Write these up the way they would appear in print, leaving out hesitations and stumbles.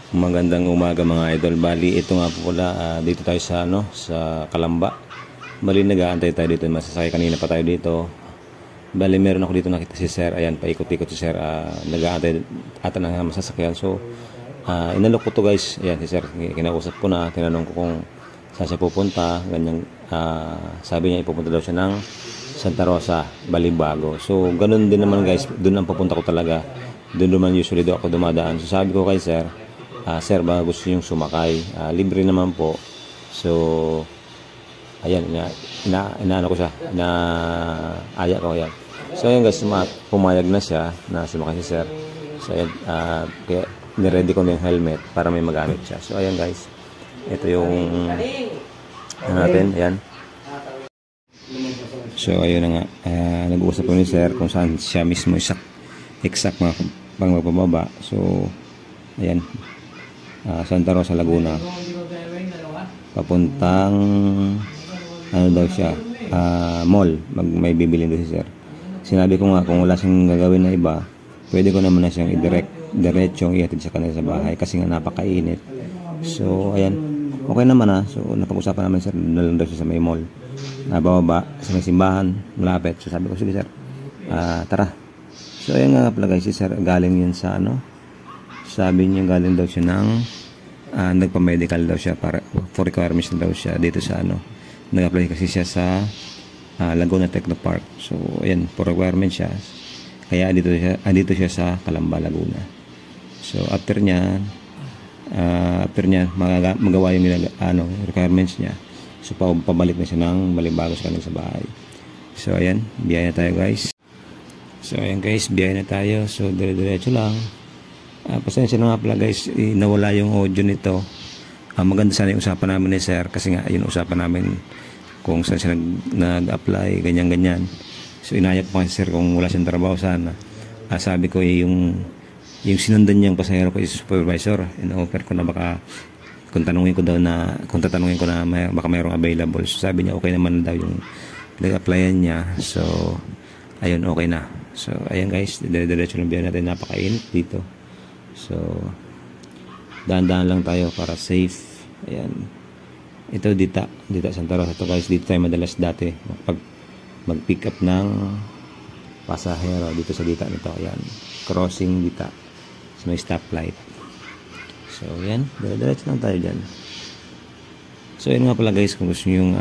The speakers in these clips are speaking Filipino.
Magandang umaga mga idol. Bali, ito nga po pala, dito tayo sa sa Kalamba. Bali, nag-aantay tayo dito, masasakay kanina pa tayo dito. Bali, meron ako dito nakita si Sir. Ayan, paikot-ikot si Sir. Nag-aantay ata na masasakyan. So, inalok ko to guys. Ayan, si Sir, kinausap ko na, tinanong ko kung saan siya pupunta. Ganyan, sabi niya ipupunta daw siya ng Santa Rosa, Balibago. So, ganun din naman guys, doon ang pupunta ko talaga. Doon naman usually doon ako dumadaan. So, sabi ko kay Sir, Sir, baka gusto niyong sumakay, libre naman po. So, ayan, inaano ko siya, aya ko yan. So, ayan guys, pumayag na siya na sumakay si Sir. So, ayan, kaya niready ko na yung helmet para may magamit siya. So, ayan guys, ito yung natin, ayan. So, ayun na nga, nag-uusap ko ni Sir kung saan siya mismo exact mga pang magpababa. So, ayan, Santa Rosa, Laguna, papuntang ano daw siya, mall, may bibilin doon si Sir. Sinabi ko nga kung wala siyang gagawin na iba, pwede ko naman na siyang diretsong ihatid sa kanila sa bahay kasi nga napakainit. So ayan, okay naman so napag-usapan naman Sir, nalang daw siya sa may mall, bababa sa may simbahan malapit. So sabi ko, sige Sir, tara. So ayan nga pala guys, si Sir galing yun sa sabi niya galing daw siya ng nagpa-medical daw siya para for requirements daw siya dito sa nag-apply kasi siya sa Laguna Technopark. So ayan, for requirements siya, kaya dito siya sa Calamba, Laguna. So after niya magawa yung requirements niya, so pabalik na siya ng Balibago sa kanila sa bahay. So ayan, biyaya na tayo guys. So ayan guys, biyaya na tayo. So dire-diretso lang. Pasensya na nga pala guys, nawala yung audio nito. Maganda sana yung usapan namin ni Sir kasi nga yung usapan namin kung saan siya nag-apply, ganyan-ganyan. So inayap ko kasi Sir kung wala siyang trabaho sana. Sabi ko yung sinundan niyang pasahero ko is supervisor. In-offer ko na baka kung tatanungin ko na baka mayroong available. So sabi niya okay naman daw yung nag-applyan niya. So ayun, okay na. So ayan guys, dire-diretso lang biyahe natin, napakainit dito. So, dahan-dahan lang tayo para safe. Ayan. Ito dita Santa Rosa. Ito guys, dito tayo madalas dati mag-pick up ng pasahero dito sa dita nito. Ayan. Crossing dita. So, may stoplight. So, ayan. Diretso lang tayo dyan. So, ayan nga pala guys, kung gusto nyo yung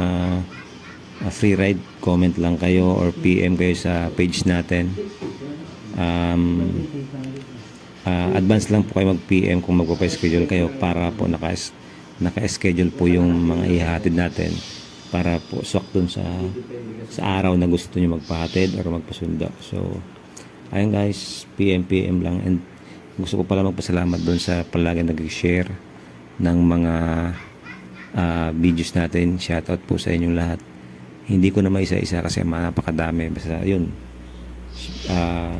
free ride, comment lang kayo or PM kayo sa page natin. Advance lang po kayo mag-PM kung magpapa-schedule kayo para po naka-schedule po yung mga ihatid natin para po swak dun sa araw na gusto nyo magpahatid or magpasundo. So ayun guys, PM lang. And gusto ko pala magpasalamat dun sa palagi nag-share ng mga videos natin. Shoutout po sa inyong lahat. Hindi ko na maisa-isa kasi napakadami. Basta yun,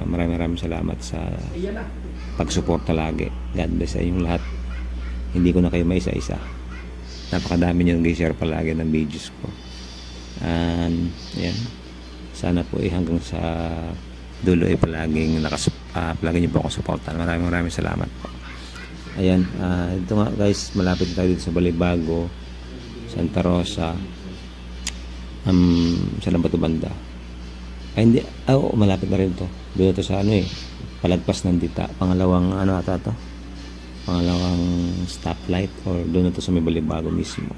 maraming salamat sa pagsuporta lagi. God bless sa inyong lahat. Hindi ko na kayo may isa-isa. Napakadami nyo nag-share palagi ng videos ko. And yan, sana po hanggang sa dulo palaging palagi nyo po ako supportan. Maraming salamat po. Ayan, ito nga guys, malapit tayo dito sa Balibago, Santa Rosa. Sa Lambato banda. Hindi, malapit na rin to. Doon to sa palagpas ng dita, pangalawang pangalawang stoplight or doon na to sa may Balibago mismo.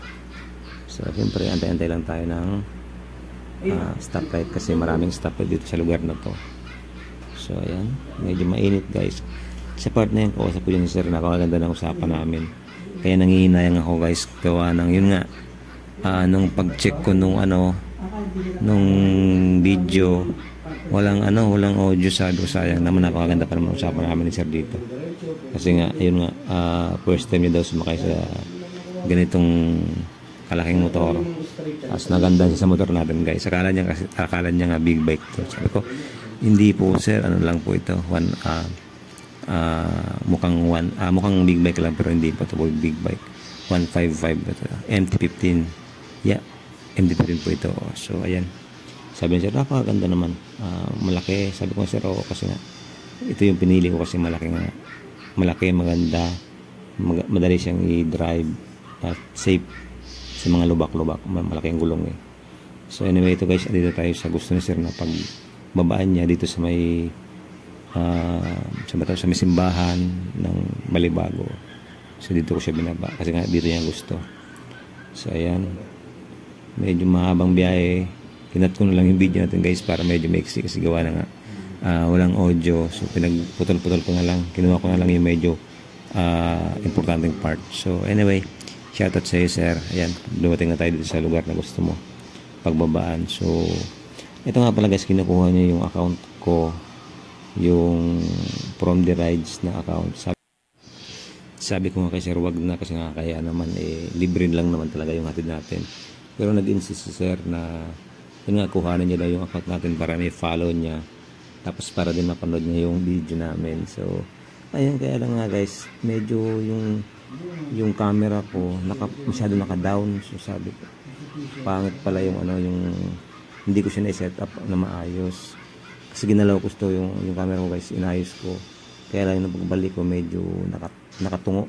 So siyempre antay-antay lang tayo ng stoplight kasi maraming stoplight dito sa lugar na to. So ayan, medyo mainit guys. Sa part na yun, kausap ko yun si Sir, nakakaganda ng usapan namin. Kaya nangihinayang ako guys, gawa ng yun nga, nung pag-check ko nung video, walang audio. Sabi ko sayang naman, napakaganda pa naman usapan namin ni Sir dito. Kasi nga, ayun nga, first time niya daw sumakay sa ganitong kalaking motor. Tapos naganda siya sa motor natin guys. Akala niya nga big bike to. Sabi ko, hindi po Sir, lang po ito. Mukhang big bike lang pero hindi po ito big bike. 155 ito. MT-15. Yeah, MT-15 po ito. So ayan. Sabi niya, Sir, napakaganda naman. Malaki. Sabi ko, Sir, kasi nga ito yung pinili ko kasi malaki, maganda, madali siyang i-drive at safe sa mga lubak-lubak, malaki ang gulong eh. So anyway, ito guys, dito tayo sa gusto ni sir na pag babaan niya dito sa may sa may simbahan ng Malibago. So dito ko siya binaba kasi nga dito niya gusto. So ayan, medyo mahabang biyahe. Kinat ko na lang yung video natin guys para medyo maiksi kasi gawa na nga walang audio. So pinagputol-putol ko na lang, kinuha ko na lang yung medyo importanteng part. So anyway, shoutout sa iyo sir. Ayan, dumating na tayo dito sa lugar na gusto mo pagbabaan. So ito nga pala guys, kinukuha niya yung account ko, yung from the rides na account. Sabi ko nga kay sir, wag na kasi nga kaya naman libre lang naman talaga yung hatid natin. Pero nag-insist si sir na yun nga, kuhanan niya daw yung account natin para may follow niya, tapos para din mapanood niya yung video namin. So ayun, kaya lang nga guys, medyo yung camera ko masyado naka-down. So sabi ko, pangit pala yung yung hindi ko siya na-set up na maayos. Kasi ginalaw ko ito yung camera ko guys, inayos ko. Kaya lang yung pagbalik ko medyo nakatungo.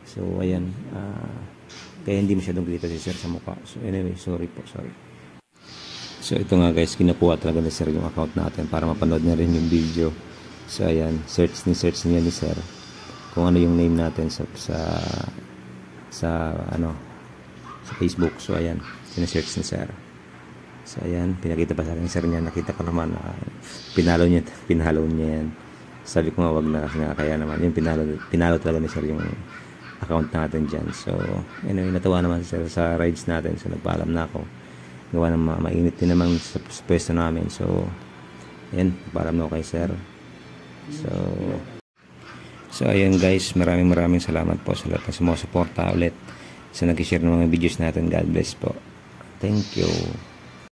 So ayan, kaya hindi masyadong kita si sir sa mukha. So anyway, sorry. So ito nga guys, kinukuha talaga ni sir yung account natin para mapanood niya rin yung video. So ayan, search niya ni sir kung ano yung name natin sa Facebook. So ayan, sinesearch ni sir. So ayan, pinakita pa sa akin sir niya, nakita ko naman pinalo niya yan. Sabi ko nga wag na kasi nga kaya naman yung pinalo talaga ni sir yung account natin dyan. So anyway, natuwa naman sir sa rides natin. So nagpaalam na ako, gawa ng mainit din naman sa pwesto namin. So ayan, nagpaalam na ako kay sir. So ayan guys, maraming salamat po sa lahat ng sumusuporta ulit sa nag-share ng mga videos natin. God bless po. Thank you.